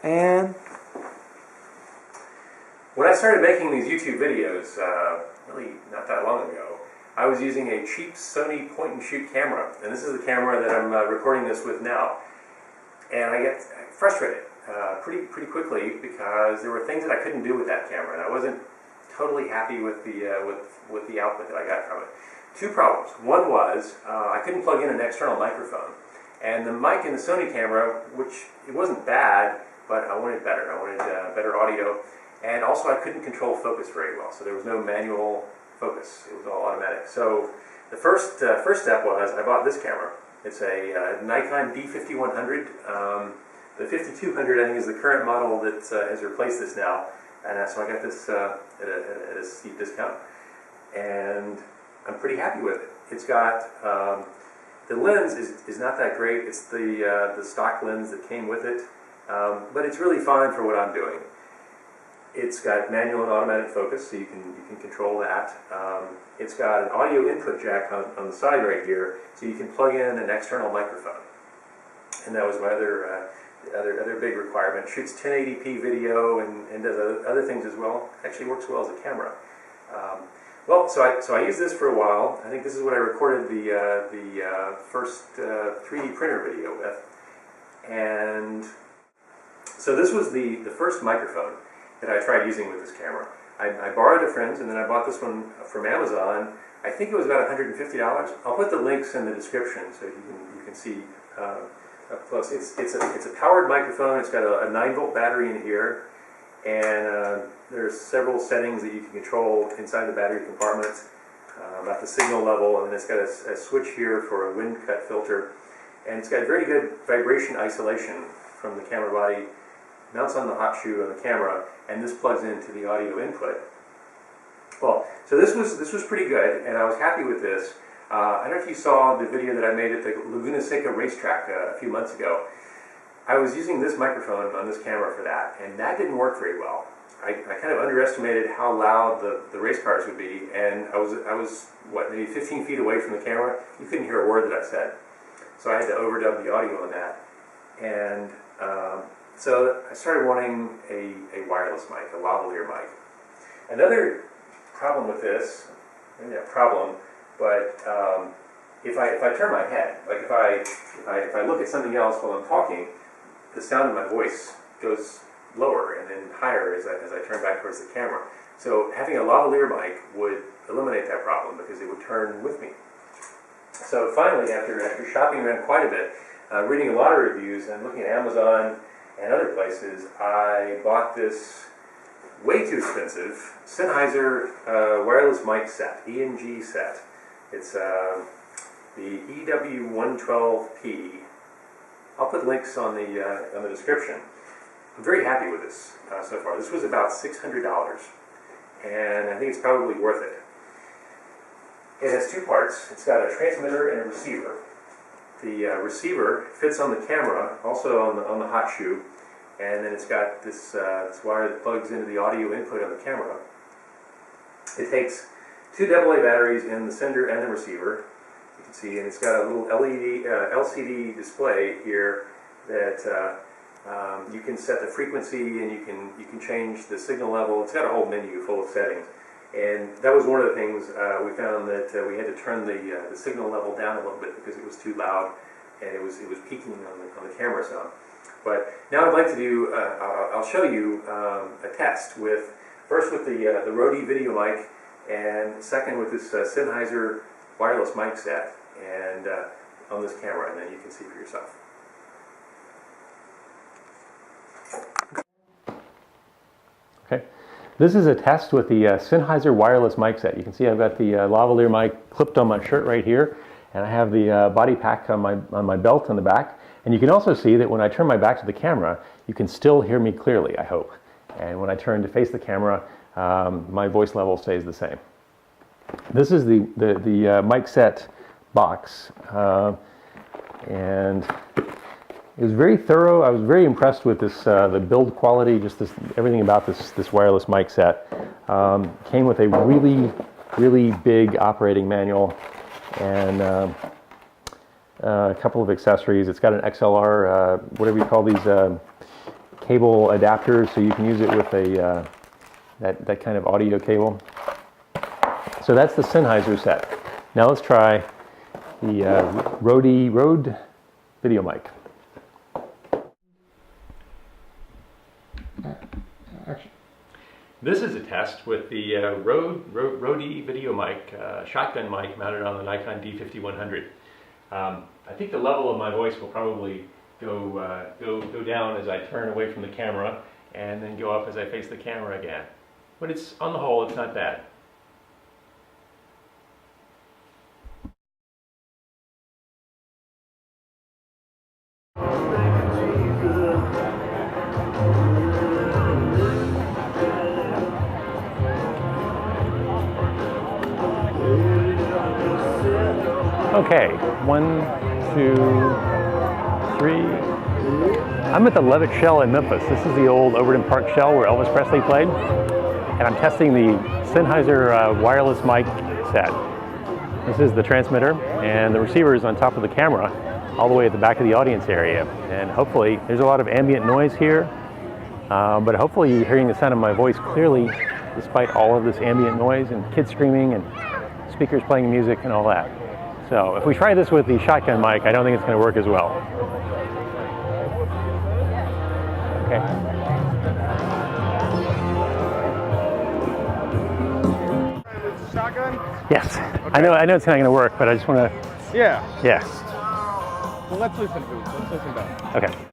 And when I started making these YouTube videos, really not that long ago, I was using a cheap Sony point-and-shoot camera, and this is the camera that I'm recording this with now. And I get frustrated pretty quickly because there were things that I couldn't do with that camera, and I wasn't totally happy with the output that I got from it. Two problems. One was I couldn't plug in an external microphone, and the mic in the Sony camera, which it wasn't bad, but I wanted better. I wanted better audio, and also I couldn't control focus very well, so there was no manual focus. It was all automatic. So the first step was I bought this camera. It's a Nikon D5100. The 5200 I think is the current model that has replaced this now, and so I got this at a steep discount, and I'm pretty happy with it. It's got the lens is not that great. It's the stock lens that came with it, but it's really fine for what I'm doing. It's got manual and automatic focus, so you can control that. It's got an audio input jack on the side right here, so you can plug in an external microphone. And that was my other big requirement. It shoots 1080p video and does other things as well. Actually works well as a camera. Well, so I used this for a while. I think this is what I recorded the first 3D printer video with. And so this was the first microphone that I tried using with this camera. I borrowed a friend's, and then I bought this one from Amazon. I think it was about $150. I'll put the links in the description so you can see up close. It's a powered microphone. It's got a 9-volt battery in here, and there's several settings that you can control inside the battery compartment about the signal level, and then it's got a switch here for a wind cut filter, and it's got very good vibration isolation from the camera body. Mounts on the hot shoe on the camera, and this plugs into the audio input. Well, so this was pretty good, and I was happy with this. I don't know if you saw the video that I made at the Laguna Seca racetrack a few months ago. I was using this microphone on this camera for that, and that didn't work very well. I kind of underestimated how loud the race cars would be, and I was what, maybe 15 feet away from the camera. You couldn't hear a word that I said, so I had to overdub the audio on that. And so I started wanting a wireless mic, a lavalier mic. Another problem with this, maybe not problem, but if I turn my head, like if I look at something else while I'm talking, the sound of my voice goes lower and then higher as I turn back towards the camera. So having a lavalier mic would eliminate that problem because it would turn with me. So finally, after shopping around quite a bit, reading a lot of reviews and looking at Amazon and other places, I bought this way too expensive Sennheiser wireless mic set, ENG set. It's the EW112P. I'll put links on the description. I'm very happy with this so far. This was about $600, and I think it's probably worth it. It has two parts. It's got a transmitter and a receiver. The receiver fits on the camera, also on the hot shoe, and then it's got this wire that plugs into the audio input on the camera. It takes two AA batteries in the sender and the receiver, you can see, and it's got a little LCD display here that you can set the frequency, and you can change the signal level. It's got a whole menu full of settings. And that was one of the things we found, that we had to turn the signal level down a little bit because it was too loud, and it was peaking on the camera sound. But now I'd like to do, I'll show you a test first with the Rode video mic, and second with this Sennheiser wireless mic set, and on this camera, and then you can see for yourself. Okay. This is a test with the Sennheiser wireless mic set. You can see I've got the lavalier mic clipped on my shirt right here, and I have the body pack on my belt on the back. And you can also see that when I turn my back to the camera, you can still hear me clearly, I hope. And when I turn to face the camera, my voice level stays the same. This is the mic set box, and it was very thorough. I was very impressed with this, the build quality, just everything about this wireless mic set. Came with a really big operating manual and a couple of accessories. It's got an XLR, whatever you call these cable adapters, so you can use it with a that kind of audio cable. So that's the Sennheiser set. Now let's try the Rode video mic. This is a test with the Rode video mic, shotgun mic mounted on the Nikon D5100. I think the level of my voice will probably go down as I turn away from the camera, and then go up as I face the camera again. But it's, on the whole, it's not bad. Okay, 1, 2, 3. I'm at the Levitt Shell in Memphis. This is the old Overton Park Shell where Elvis Presley played. And I'm testing the Sennheiser wireless mic set. This is the transmitter, and the receiver is on top of the camera, all the way at the back of the audience area. And hopefully, there's a lot of ambient noise here, but hopefully you're hearing the sound of my voice clearly, despite all of this ambient noise and kids screaming and speakers playing music and all that. So if we try this with the shotgun mic, I don't think it's going to work as well. Okay. Shotgun? Yes. Okay. I know it's not going to work, but I just want to. Yeah. Yeah. Well, let's listen to it. Let's listen back. Okay.